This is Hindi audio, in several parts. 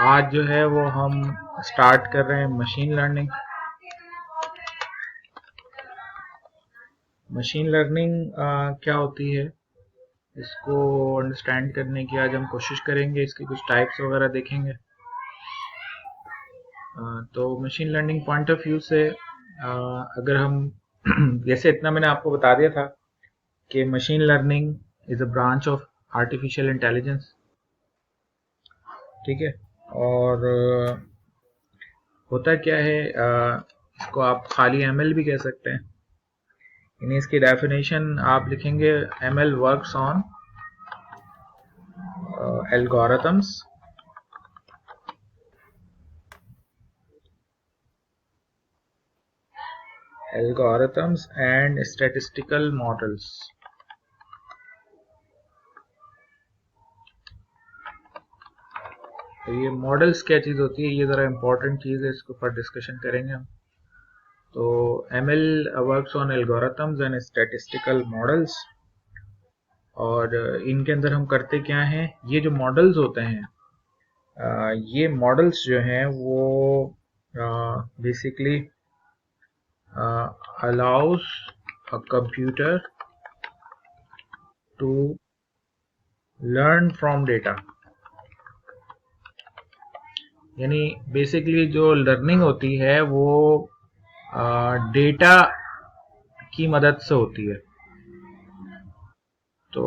आज जो है वो हम स्टार्ट कर रहे हैं मशीन लर्निंग। मशीन लर्निंग क्या होती है, इसको अंडरस्टैंड करने की आज हम कोशिश करेंगे। इसकी कुछ टाइप्स वगैरह देखेंगे। तो machine learning point of view से अगर हम जैसे इतना मैंने आपको बता दिया था कि machine learning is a branch of artificial intelligence, ठीक है। और होता क्या है, इसको आप खाली एमएल भी कह सकते हैं। यानी इसकी डेफिनेशन आप लिखेंगे, ML works on algorithms and statistical models. तो ये मॉडल्स क्या चीज़ होती है, ये ज़रा इम्पोर्टेंट चीज़ है, इसके ऊपर डिस्कशन करेंगे हम। तो ML works on algorithms and statistical models. और इनके अंदर हम करते क्या हैं, ये जो मॉडल्स होते हैं, ये मॉडल्स जो हैं वो basically allows a computer to learn from data। यानी बेसिकली जो लर्निंग होती है वो डेटा की मदद से होती है। तो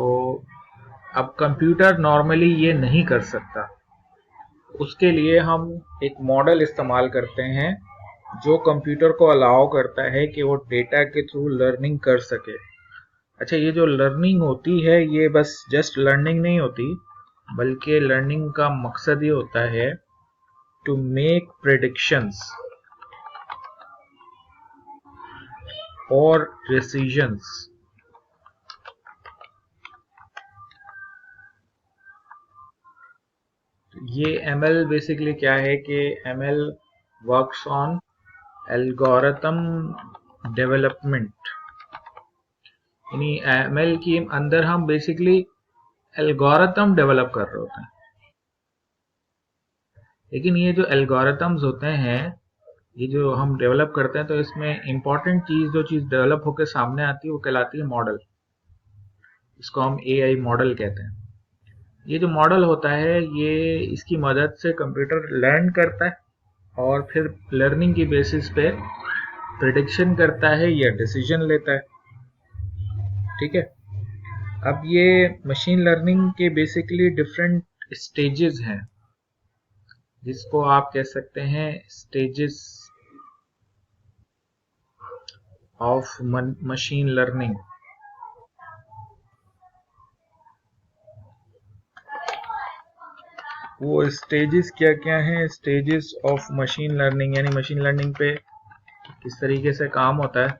अब कंप्यूटर नॉर्मली ये नहीं कर सकता, उसके लिए हम एक मॉडल इस्तेमाल करते हैं जो कंप्यूटर को अलाउ करता है कि वो डेटा के थ्रू लर्निंग कर सके। अच्छा, ये जो लर्निंग होती है ये बस जस्ट लर्निंग नहीं होती, बल्कि लर्निंग का मकसद ये होता है टू मेक प्रेडिक्शंस और डिसीजंस। ये एमएल बेसिकली क्या है कि ML works on algorithm development. यानी एमएल के अंदर हम बेसिकली एल्गोरिथम डेवलप कर रहे होते हैं। लेकिन ये जो एल्गोरिथम्स होते हैं, ये जो हम डेवलप करते हैं, तो इसमें इंपॉर्टेंट चीज, जो चीज डेवलप होकर सामने आती है वो कहलाती है मॉडल। इसको हम एआई मॉडल कहते हैं। ये जो मॉडल होता है, ये इसकी मदद से कंप्यूटर लर्न करता है और फिर लर्निंग की बेसिस पे प्रिडिक्शन करता है या डिसीजन लेता है, ठीक है। अब ये मशीन लर्निंग के बेसिकली डिफरेंट स्टेजेस हैं, जिसको आप कह सकते हैं स्टेजेस ऑफ मशीन लर्निंग। वो स्टेजेस क्या क्या हैं, स्टेजेस ऑफ मशीन लर्निंग, यानी मशीन लर्निंग पे किस तरीके से काम होता है।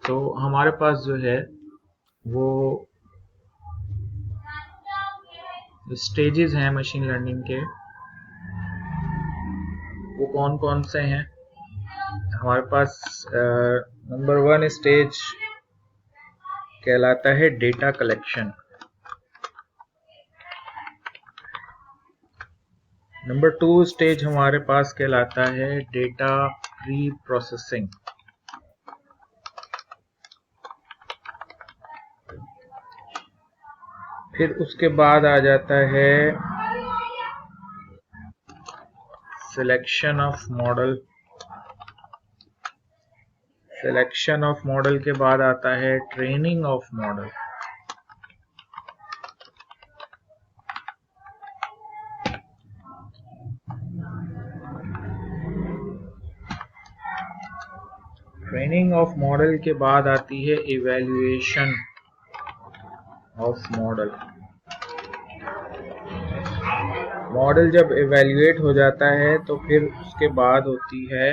तो हमारे पास जो है वो स्टेजेस हैं मशीन लर्निंग के, वो कौन कौन से हैं। हमारे पास नंबर 1 स्टेज कहलाता है डेटा कलेक्शन। नंबर 2 स्टेज हमारे पास कहलाता है डेटा प्री प्रोसेसिंग। फिर उसके बाद आ जाता है selection of model. Selection of model के बाद आता है training of model. Training of model के बाद आती है इवैल्यूएशन ऑफ मॉडल। मॉडल जब इवैल्यूएट हो जाता है तो फिर उसके बाद होती है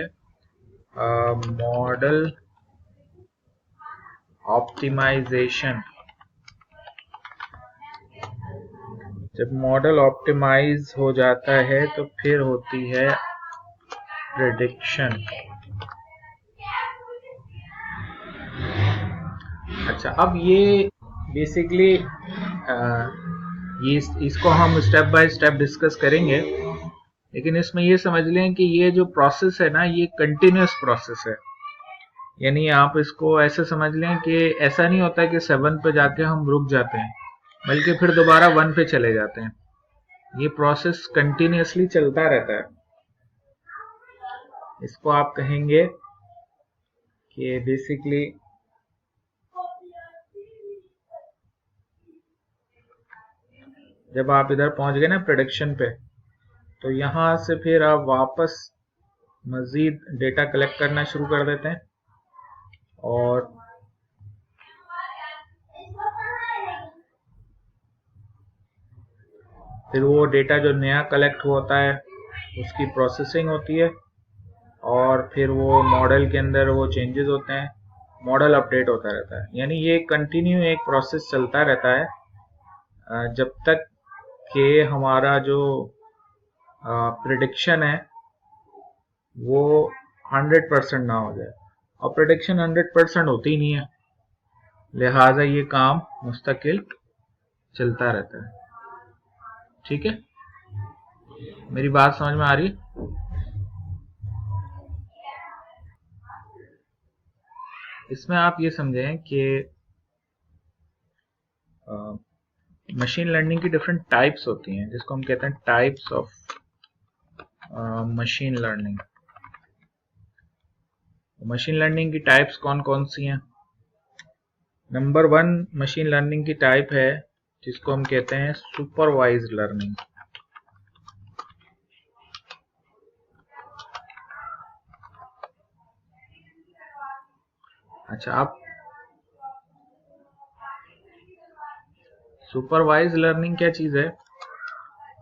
मॉडल ऑप्टिमाइजेशन। जब मॉडल ऑप्टिमाइज हो जाता है तो फिर होती है प्रेडिक्शन। अच्छा, अब ये बेसिकली ये इसको हम स्टेप बाय स्टेप डिस्कस करेंगे, लेकिन इसमें ये समझ लें कि ये जो प्रोसेस है ना, ये कंटिन्यूस प्रोसेस है। यानी आप इसको ऐसे समझ लें कि ऐसा नहीं होता कि 7 पे जाके हम रुक जाते हैं, बल्कि फिर दोबारा 1 पे चले जाते हैं। ये प्रोसेस कंटिन्यूसली चलता रहता है। इसको आप कहेंगे कि बेसिकली जब आप इधर पहुंच गए ना प्रेडिक्शन पे, तो यहां से फिर आप वापस मजीद डेटा कलेक्ट करना शुरू कर देते हैं, और फिर वो डेटा जो नया कलेक्ट होता है उसकी प्रोसेसिंग होती है, और फिर वो मॉडल के अंदर वो चेंजेस होते हैं, मॉडल अपडेट होता रहता है। यानी ये कंटिन्यू एक प्रोसेस चलता रहता है जब तक कि हमारा जो प्रिडिक्शन है वो 100% ना हो जाए। और प्रिडिक्शन 100% होती ही नहीं है, लिहाजा ये काम मुस्तकिल चलता रहता है। ठीक है, मेरी बात समझ में आ रही है? इसमें आप ये समझें कि मशीन लर्निंग की डिफरेंट टाइप्स होती हैं, जिसको हम कहते हैं types of machine learning. Machine learning की टाइप्स कौन कौन सी हैं? नंबर 1 मशीन लर्निंग की टाइप है जिसको हम कहते हैं सुपरवाइज्ड लर्निंग। अच्छा, आप सुपरवाइज्ड लर्निंग क्या चीज है?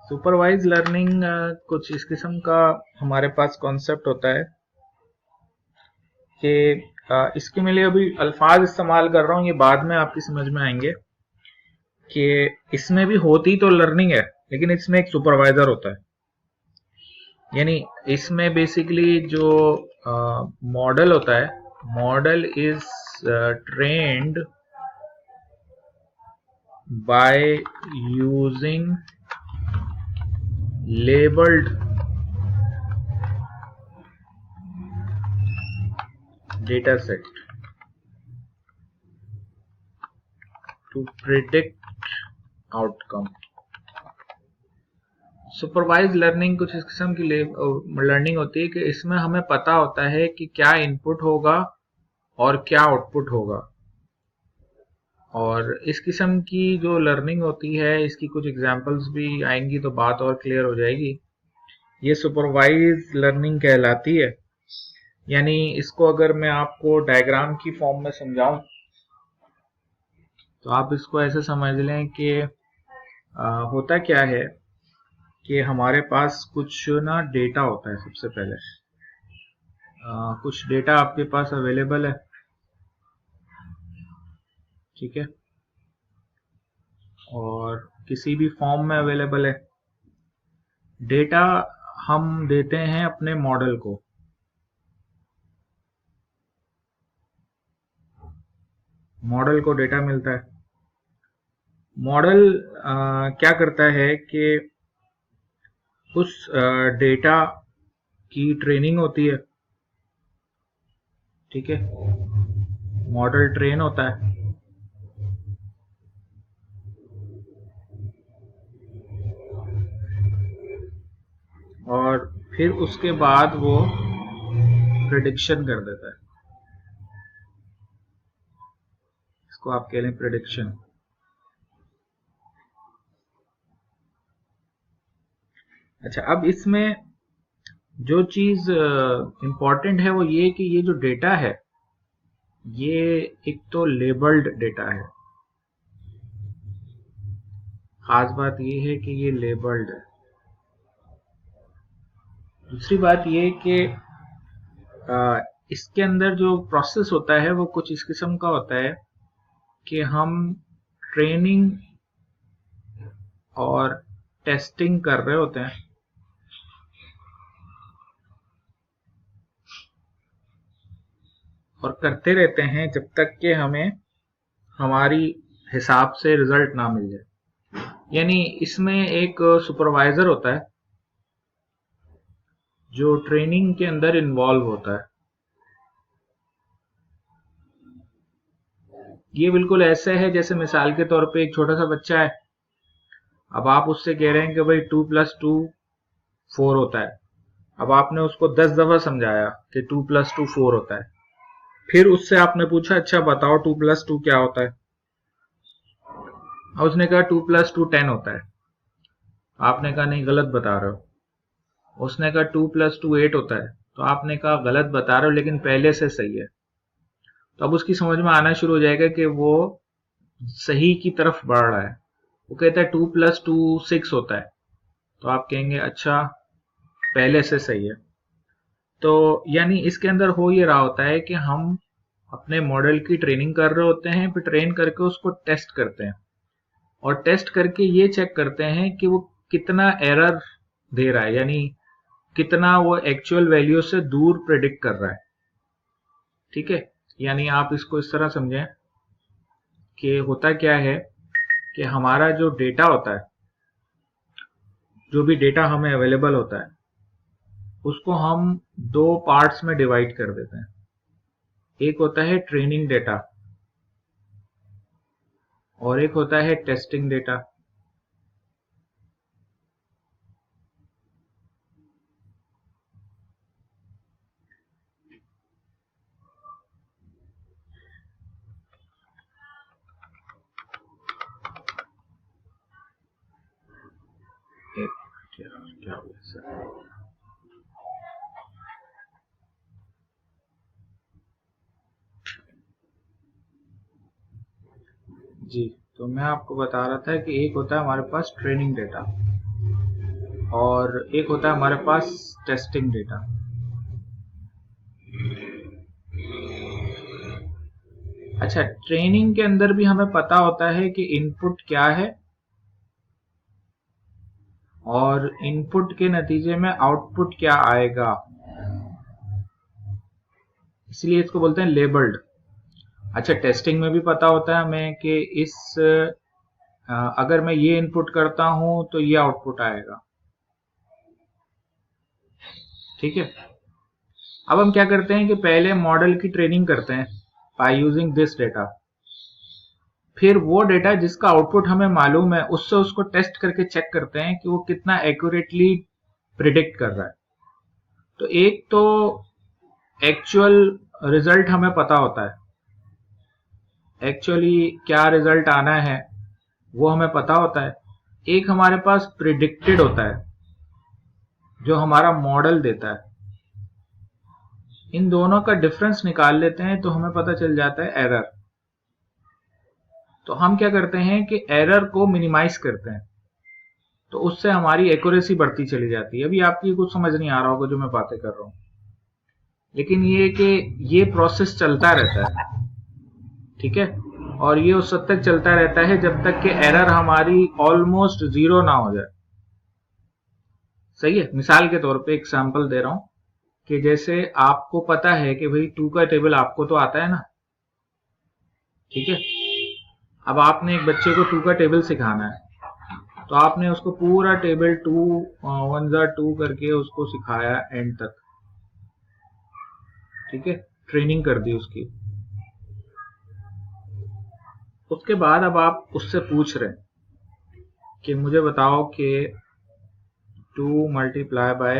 सुपरवाइज्ड लर्निंग कुछ इस किस्म का हमारे पास कॉन्सेप्ट होता है कि इसके लिए अभी अल्फाज इस्तेमाल कर रहा हूँ, ये बाद में आपकी समझ में आएंगे कि इसमें भी होती तो लर्निंग है, लेकिन इसमें एक सुपरवाइजर होता है। यानी इसमें बेसिकली जो मॉडल होता है, model is trained by using labelled data set to predict outcome. Supervise learning कुछ इस किस्म की लर्निंग होती है कि इसमें हमें पता होता है कि क्या इनपुट होगा और क्या आउटपुट होगा, और इस किस्म की जो लर्निंग होती है इसकी कुछ एग्जांपल्स भी आएंगी तो बात और क्लियर हो जाएगी। ये सुपरवाइज लर्निंग कहलाती है। यानी इसको अगर मैं आपको डायग्राम की फॉर्म में समझाऊं तो आप इसको ऐसे समझ लें कि होता क्या है कि हमारे पास कुछ ना डेटा होता है। सबसे पहले कुछ डेटा आपके पास अवेलेबल है, ठीक है, और किसी भी फॉर्म में अवेलेबल है। डेटा हम देते हैं अपने मॉडल को, मॉडल को डेटा मिलता है। मॉडल क्या करता है कि उस डेटा की ट्रेनिंग होती है, ठीक है, मॉडल ट्रेन होता है, और फिर उसके बाद वो प्रिडिक्शन कर देता है। इसको आप कह लें प्रिडिक्शन। अच्छा, अब इसमें जो चीज इंपॉर्टेंट है वो ये कि ये जो डेटा है ये एक तो लेबल्ड डेटा है। खास बात ये है कि ये लेबल्ड है। दूसरी बात ये कि इसके अंदर जो प्रोसेस होता है वो कुछ इस किस्म का होता है कि हम ट्रेनिंग और टेस्टिंग कर रहे होते हैं, और करते रहते हैं जब तक कि हमें हमारी हिसाब से रिजल्ट ना मिल जाए। यानी इसमें एक सुपरवाइजर होता है जो ट्रेनिंग के अंदर इन्वॉल्व होता है। ये बिल्कुल ऐसे है जैसे मिसाल के तौर पे एक छोटा सा बच्चा है, अब आप उससे कह रहे हैं कि भाई 2+2 4 होता है। अब आपने उसको 10 दफा समझाया कि 2+2 4 होता है, फिर उससे आपने पूछा अच्छा बताओ 2+2 क्या होता है। उसने कहा 2+2 10 होता है। आपने कहा नहीं गलत बता रहे हो। उसने कहा 2+2 8 होता है, तो आपने कहा गलत बता रहे हो लेकिन पहले से सही है। तो अब उसकी समझ में आना शुरू हो जाएगा कि वो सही की तरफ बढ़ रहा है। वो कहता है 2+2 6 होता है, तो आप कहेंगे अच्छा पहले से सही है। तो यानी इसके अंदर हो ये रहा होता है कि हम अपने मॉडल की ट्रेनिंग कर रहे होते हैं, फिर ट्रेन करके उसको टेस्ट करते हैं और टेस्ट करके ये चेक करते हैं कि वो कितना एरर दे रहा है, यानी कितना वो एक्चुअल वैल्यू से दूर प्रेडिक्ट कर रहा है। ठीक है, यानी आप इसको इस तरह समझें कि होता क्या है कि हमारा जो डेटा होता है, जो भी डेटा हमें अवेलेबल होता है, उसको हम दो पार्ट्स में डिवाइड कर देते हैं। एक होता है ट्रेनिंग डेटा और एक होता है टेस्टिंग डेटा। एक क्या हो गया सर? जी, तो मैं आपको बता रहा था कि एक होता है हमारे पास ट्रेनिंग डेटा और एक होता है हमारे पास टेस्टिंग डेटा। अच्छा, ट्रेनिंग के अंदर भी हमें पता होता है कि इनपुट क्या है और इनपुट के नतीजे में आउटपुट क्या आएगा, इसलिए इसको बोलते हैं लेबल्ड। अच्छा, टेस्टिंग में भी पता होता है हमें कि इस अगर मैं ये इनपुट करता हूं तो ये आउटपुट आएगा। ठीक है, अब हम क्या करते हैं कि पहले मॉडल की ट्रेनिंग करते हैं बाय यूजिंग दिस डेटा, फिर वो डेटा जिसका आउटपुट हमें मालूम है उससे उसको टेस्ट करके चेक करते हैं कि वो कितना एक्यूरेटली प्रिडिक्ट कर रहा है। तो एक तो एक्चुअल रिजल्ट हमें पता होता है, एक्चुअली क्या रिजल्ट आना है वो हमें पता होता है। एक हमारे पास प्रिडिक्टेड होता है जो हमारा मॉडल देता है। इन दोनों का डिफरेंस निकाल लेते हैं तो हमें पता चल जाता है एरर। तो हम क्या करते हैं कि एरर को मिनिमाइज करते हैं, तो उससे हमारी एक्यूरेसी बढ़ती चली जाती है। अभी आपकी कुछ समझ नहीं आ रहा होगा जो मैं बातें कर रहा हूं, लेकिन ये कि ये प्रोसेस चलता रहता है। ठीक है, और ये उस हद तक चलता रहता है जब तक कि एरर हमारी ऑलमोस्ट जीरो ना हो जाए। सही है, मिसाल के तौर पे एक सैंपल दे रहा हूं कि जैसे आपको पता है कि भाई 2 का टेबल आपको तो आता है ना। ठीक है, अब आपने एक बच्चे को 2 का टेबल सिखाना है, तो आपने उसको पूरा टेबल 2 1 ज़ा 2 करके उसको सिखाया एंड तक। ठीक है, ट्रेनिंग कर दी उसकी। उसके बाद अब आप उससे पूछ रहे हैं कि मुझे बताओ कि 2 मल्टीप्लाई बाय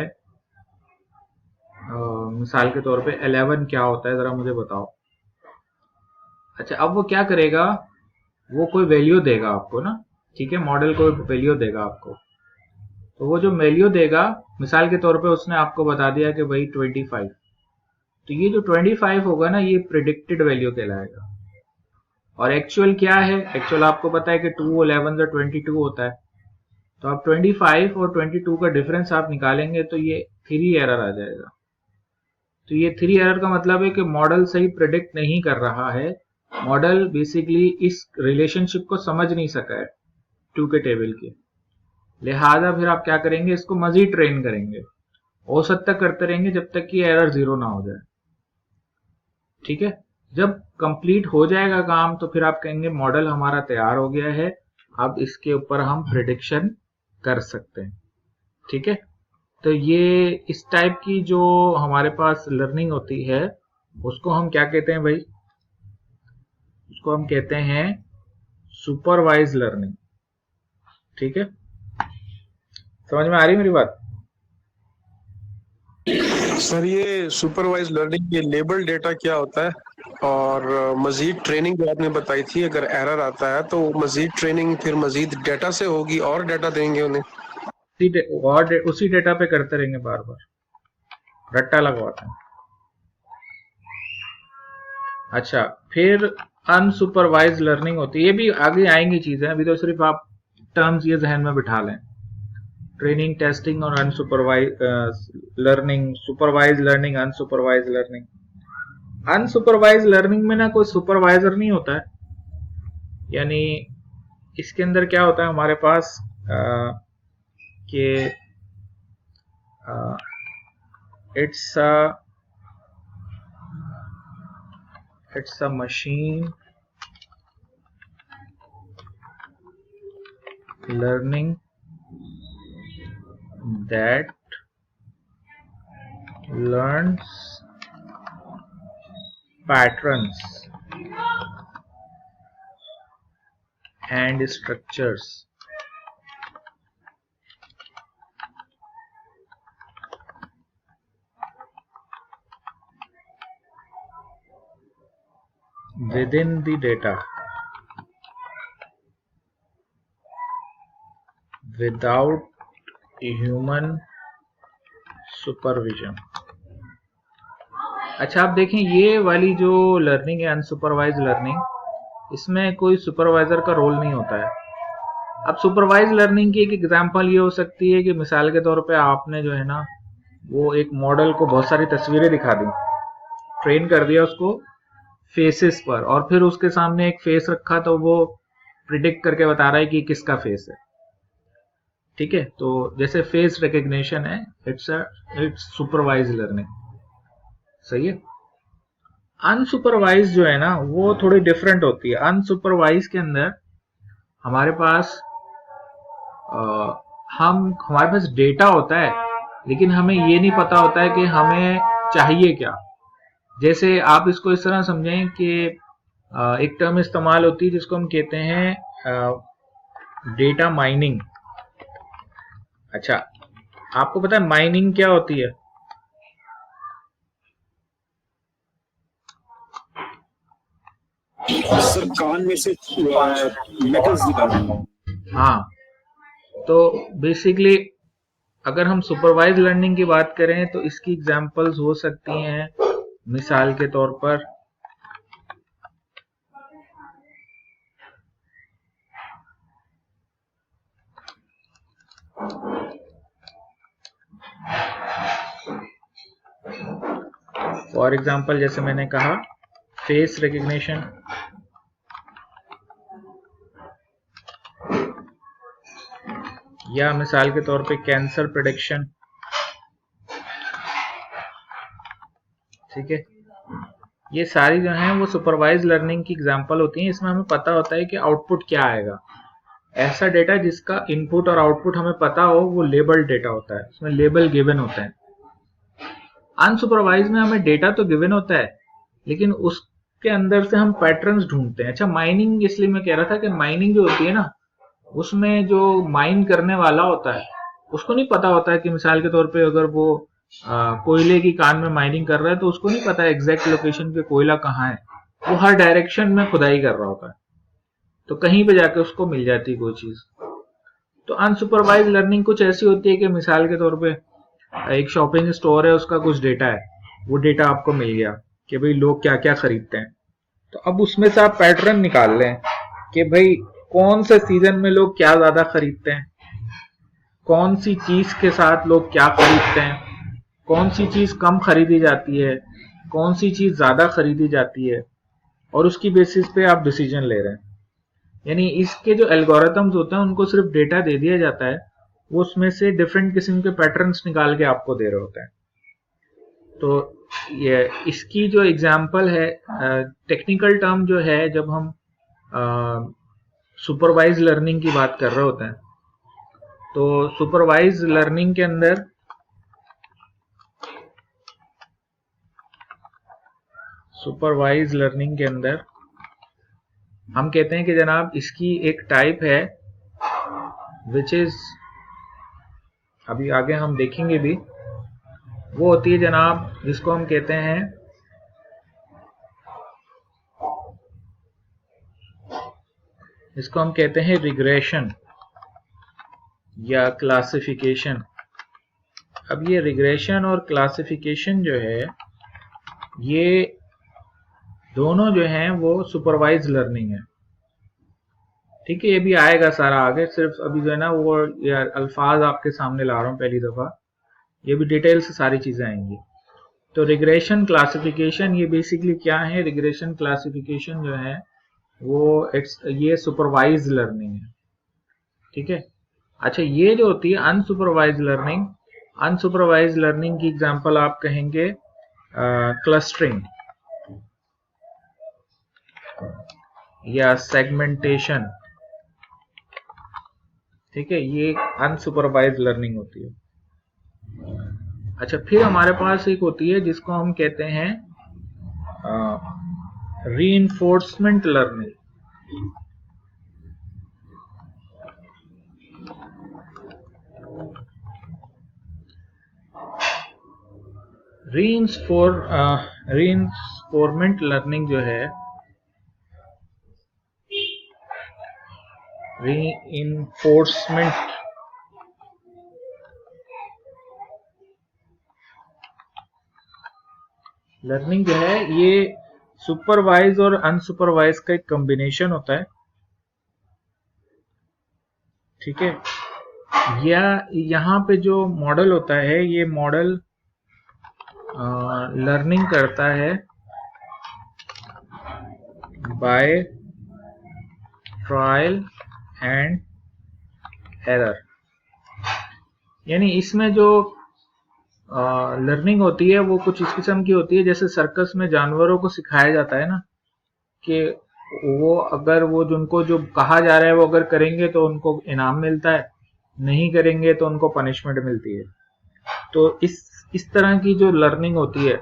मिसाल के तौर पे 11 क्या होता है, जरा मुझे बताओ। अच्छा, अब वो क्या करेगा, वो कोई वैल्यू देगा आपको ना। ठीक है, मॉडल कोई वैल्यू देगा आपको, तो वो जो वैल्यू देगा, मिसाल के तौर पे उसने आपको बता दिया कि भाई 25, तो ये जो 25 होगा ना ये प्रिडिक्टेड वैल्यू कहलाएगा। और एक्चुअल क्या है, एक्चुअल आपको पता है कि 2 11 से 22 होता है। तो आप 25 और 22 का डिफरेंस आप निकालेंगे तो ये 3 एरर आ जाएगा। तो ये 3 एरर का मतलब है कि मॉडल सही प्रिडिक्ट नहीं कर रहा है। मॉडल बेसिकली इस रिलेशनशिप को समझ नहीं सका है 2 के टेबल के, लिहाजा फिर आप क्या करेंगे, इसको मजीद ट्रेन करेंगे, औसत तक करते रहेंगे जब तक कि एरर जीरो ना हो जाए। ठीक है, जब कंप्लीट हो जाएगा काम तो फिर आप कहेंगे मॉडल हमारा तैयार हो गया है, अब इसके ऊपर हम प्रिडिक्शन कर सकते हैं। ठीक है, तो ये इस टाइप की जो हमारे पास लर्निंग होती है उसको हम क्या कहते हैं भाई? उसको हम कहते हैं सुपरवाइज लर्निंग। ठीक है, समझ में आ रही मेरी बात? सर ये सुपरवाइज लर्निंग के लेबल डेटा क्या होता है? और मजीद ट्रेनिंग जो आपने बताई थी, अगर एरर आता है तो मजीद ट्रेनिंग फिर मजीद डेटा से होगी और डेटा देंगे उन्हें? उसी डेटा पे करते रहेंगे, बार बार रट्टा लगवाते हैं। अच्छा, फिर अनसुपरवाइज लर्निंग होती है, ये भी आगे आएंगी चीजें, अभी तो सिर्फ आप टर्म्स ये जहन में बिठा लें। ट्रेनिंग, टेस्टिंग और unsupervise learning, supervise learning, unsupervise learning. Unsupervise learning में ना कोई सुपरवाइजर नहीं होता है, यानी इसके अंदर क्या होता है हमारे पास कि it's a machine learning that learns patterns and structures within the data without human supervision। अच्छा, आप देखें ये वाली जो लर्निंग है अनसुपरवाइज लर्निंग, इसमें कोई सुपरवाइजर का रोल नहीं होता है। अब सुपरवाइज लर्निंग की एक एग्जांपल ये हो सकती है कि मिसाल के तौर पे आपने जो है ना वो एक मॉडल को बहुत सारी तस्वीरें दिखा दी, ट्रेन कर दिया उसको फेसेस पर, और फिर उसके सामने एक फेस रखा तो वो प्रिडिक्ट करके बता रहा है कि किसका फेस है। ठीक है, तो जैसे फेस रिकग्निशन है, इट्स सुपरवाइज लर्निंग। सही है। अनसुपरवाइज जो है ना वो थोड़ी डिफरेंट होती है। अनसुपरवाइज के अंदर हमारे पास हमारे पास डेटा होता है, लेकिन हमें ये नहीं पता होता है कि हमें चाहिए क्या। जैसे आप इसको इस तरह समझें कि एक टर्म इस्तेमाल होती है जिसको हम कहते हैं डेटा माइनिंग। अच्छा, आपको पता है माइनिंग क्या होती है? सर कान में से मेटल्स निकालना। हाँ, तो बेसिकली अगर हम सुपरवाइज लर्निंग की बात करें तो इसकी एग्जांपल्स हो सकती हैं, मिसाल के तौर पर फॉर एग्जांपल जैसे मैंने कहा फेस रिकग्निशन, या मिसाल के तौर पे कैंसर प्रेडिक्शन। ठीक है, ये सारी जो हैं वो सुपरवाइज लर्निंग की एग्जांपल होती हैं। इसमें हमें पता होता है कि आउटपुट क्या आएगा। ऐसा डेटा जिसका इनपुट और आउटपुट हमें पता हो वो लेबल्ड डेटा होता है, उसमें लेबल गिवन होता है। अनसुपरवाइज में हमें डेटा तो गिवन होता है, लेकिन उसके अंदर से हम पैटर्न्स ढूंढते हैं। अच्छा, माइनिंग इसलिए मैं कह रहा था कि माइनिंग जो होती है ना, उसमें जो माइन करने वाला होता है उसको नहीं पता होता है कि मिसाल के तौर पे अगर वो कोयले की कान में माइनिंग कर रहा है तो उसको नहीं पता एग्जैक्ट लोकेशन पे कोयला कहाँ है। वो हर डायरेक्शन में खुदाई कर रहा होता है, तो कहीं पे जाके उसको मिल जाती है कोई चीज। तो अनसुपरवाइज लर्निंग कुछ ऐसी होती है कि मिसाल के तौर पे एक शॉपिंग स्टोर है, उसका कुछ डेटा है, वो डेटा आपको मिल गया कि भाई लोग क्या क्या खरीदते हैं। तो अब उसमें से आप पैटर्न निकाल लें कि भाई कौन से सीजन में लोग क्या ज्यादा खरीदते हैं, कौन सी चीज के साथ लोग क्या खरीदते हैं, कौन सी चीज कम खरीदी जाती है, कौन सी चीज ज्यादा खरीदी जाती है, और उसकी बेसिस पे आप डिसीजन ले रहे हैं। यानी इसके जो एल्गोरिथम्स होते हैं उनको सिर्फ डेटा दे दिया जाता है, वो उसमें से डिफरेंट किस्म के पैटर्न्स निकाल के आपको दे रहे होते हैं। तो ये इसकी जो एग्जांपल है, टेक्निकल टर्म जो है, जब हम सुपरवाइज लर्निंग की बात कर रहे होते हैं। तो सुपरवाइज लर्निंग के अंदर हम कहते हैं कि जनाब इसकी एक टाइप है विच इज, अभी आगे हम देखेंगे भी, वो होती है जनाब जिसको हम कहते हैं रिग्रेशन या क्लासिफिकेशन। अब ये रिग्रेशन और क्लासिफिकेशन जो है, ये दोनों जो हैं वो सुपरवाइज लर्निंग है। ठीक है, ये भी आएगा सारा आगे, सिर्फ अभी जो है ना वो यार अल्फाज आपके सामने ला रहा हूँ पहली दफा, ये भी डिटेल से सारी चीजें आएंगी। तो रिग्रेशन क्लासिफिकेशन ये बेसिकली क्या है? रिग्रेशन क्लासिफिकेशन जो है वो ये सुपरवाइज लर्निंग है। ठीक है। अच्छा, ये जो होती है अनसुपरवाइज लर्निंग की एग्जांपल आप कहेंगे क्लस्टरिंग या सेगमेंटेशन। ठीक है, ये अनसुपरवाइज लर्निंग होती है। अच्छा, फिर हमारे पास एक होती है जिसको हम कहते हैं रीइंफोर्समेंट लर्निंग। रीइंफोर्समेंट लर्निंग जो है, रीइंफोर्समेंट लर्निंग जो है ये सुपरवाइज और अनसुपरवाइज का एक कॉम्बिनेशन होता है। ठीक है, या यहाँ पे जो मॉडल होता है, ये मॉडल लर्निंग करता है बाय ट्रायल एंड एरर। यानी इसमें जो लर्निंग होती है वो कुछ इस किस्म की होती है जैसे सर्कस में जानवरों को सिखाया जाता है ना, कि वो अगर वो जिनको जो कहा जा रहा है वो अगर करेंगे तो उनको इनाम मिलता है, नहीं करेंगे तो उनको पनिशमेंट मिलती है। तो इस तरह की जो लर्निंग होती है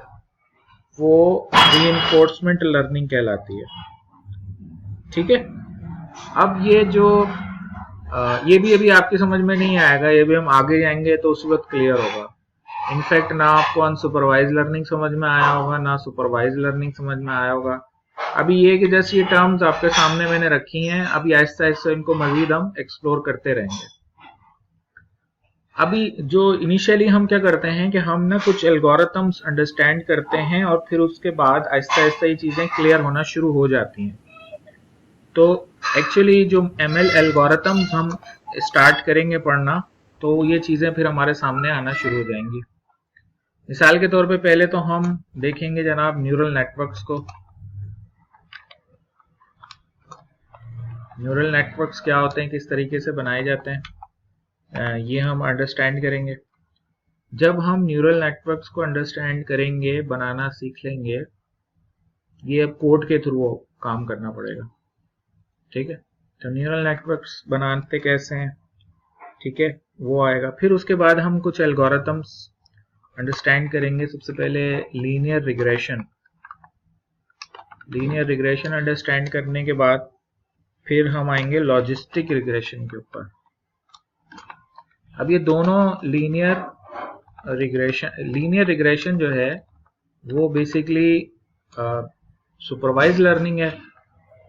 वो रीइंफोर्समेंट लर्निंग कहलाती है। ठीक है। अब ये जो ये भी अभी आपकी समझ में नहीं आएगा, ये भी हम आगे जाएंगे तो उस वक्त क्लियर होगा। इनफैक्ट ना आपको अनसुपरवाइज लर्निंग समझ में आया होगा, ना सुपरवाइज लर्निंग समझ में आया होगा। अभी ये कि जैसे ये टर्म्स आपके सामने मैंने रखी हैं, अभी आहिस्ता आहिस्ता इनको मजीद हम एक्सप्लोर करते रहेंगे। अभी जो इनिशियली हम क्या करते हैं कि हम ना कुछ एल्गोरिथम्स अंडरस्टैंड करते हैं और फिर उसके बाद आहिस्ता आहिस्ता ये चीजें क्लियर होना शुरू हो जाती हैं। तो एक्चुअली जो ML एल्गोरिथम्स हम स्टार्ट करेंगे पढ़ना, तो ये चीजें फिर हमारे सामने आना शुरू हो जाएंगी। मिसाल के तौर पे पहले तो हम देखेंगे जनाब न्यूरल नेटवर्क्स को। न्यूरल नेटवर्क्स क्या होते हैं, किस तरीके से बनाए जाते हैं, ये हम अंडरस्टैंड करेंगे। जब हम न्यूरल नेटवर्क्स को अंडरस्टैंड करेंगे, बनाना सीख लेंगे, ये अब कोड के थ्रू काम करना पड़ेगा। ठीक है, तो न्यूरल नेटवर्क्स बनाते कैसे हैं, ठीक है, वो आएगा। फिर उसके बाद हम कुछ एल्गोरिथम्स अंडरस्टैंड करेंगे। सबसे पहले लीनियर रिग्रेशन अंडरस्टैंड करने के बाद फिर हम आएंगे लॉजिस्टिक रिग्रेशन के ऊपर। अब ये दोनों लीनियर रिग्रेशन जो है वो बेसिकली सुपरवाइज लर्निंग है,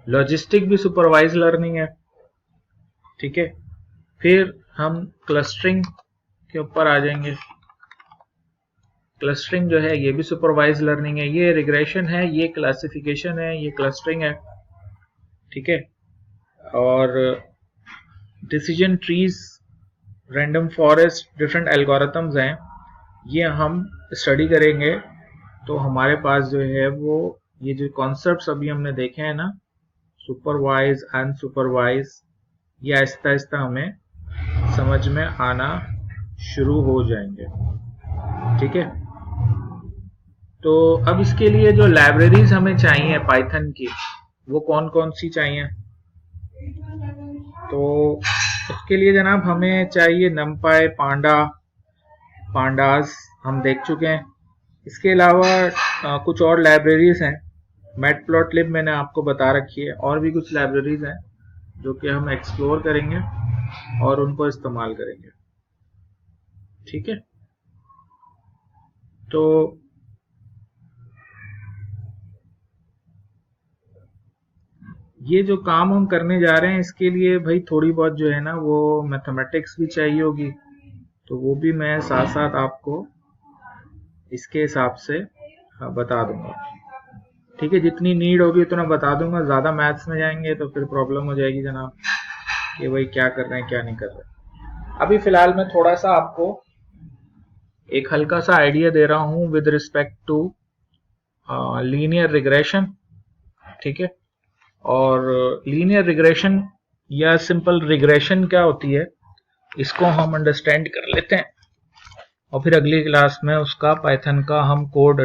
लॉजिस्टिक भी सुपरवाइज लर्निंग है। ठीक है, फिर हम क्लस्टरिंग के ऊपर आ जाएंगे। क्लस्टरिंग जो है ये भी सुपरवाइज लर्निंग है। ये रिग्रेशन है, ये क्लासिफिकेशन है, ये क्लस्टरिंग है। ठीक है, और decision trees, random forest, different algorithms हैं, ये हम स्टडी करेंगे। तो हमारे पास जो है वो ये जो कॉन्सेप्ट्स अभी हमने देखे हैं ना, सुपरवाइज, अनसुपरवाइज, ये आहिस्ता आहिस्ता हमें समझ में आना शुरू हो जाएंगे। ठीक है, तो अब इसके लिए जो लाइब्रेरीज हमें चाहिए पाइथन की, वो कौन कौन सी चाहिए? तो उसके लिए जनाब हमें चाहिए numpy, pandas हम देख चुके हैं। इसके अलावा कुछ और लाइब्रेरीज हैं। मैटप्लॉटलिब मैंने आपको बता रखी है, और भी कुछ लाइब्रेरीज हैं जो कि हम एक्सप्लोर करेंगे और उनको इस्तेमाल करेंगे। ठीक है, तो ये जो काम हम करने जा रहे हैं इसके लिए भाई थोड़ी बहुत जो है ना वो मैथमेटिक्स भी चाहिए होगी, तो वो भी मैं साथ साथ आपको इसके हिसाब से बता दूंगा। ठीक है, जितनी नीड होगी उतना बता दूंगा। ज़्यादा मैथ्स में जाएंगे तो फिर प्रॉब्लम हो जाएगी जनाब कि भाई क्या कर रहे हैं क्या नहीं कर रहे। अभी फ़िलहाल मैं थोड़ा सा आपको एक हल्का सा आइडिया दे रहा हूँ with respect to linear regression. ठीक है, और लीनियर रिग्रेशन या सिंपल रिग्रेशन क्या होती है इसको हम अंडरस्टैंड कर लेते हैं, और फिर अगली क्लास में उसका पाइथन का हम कोड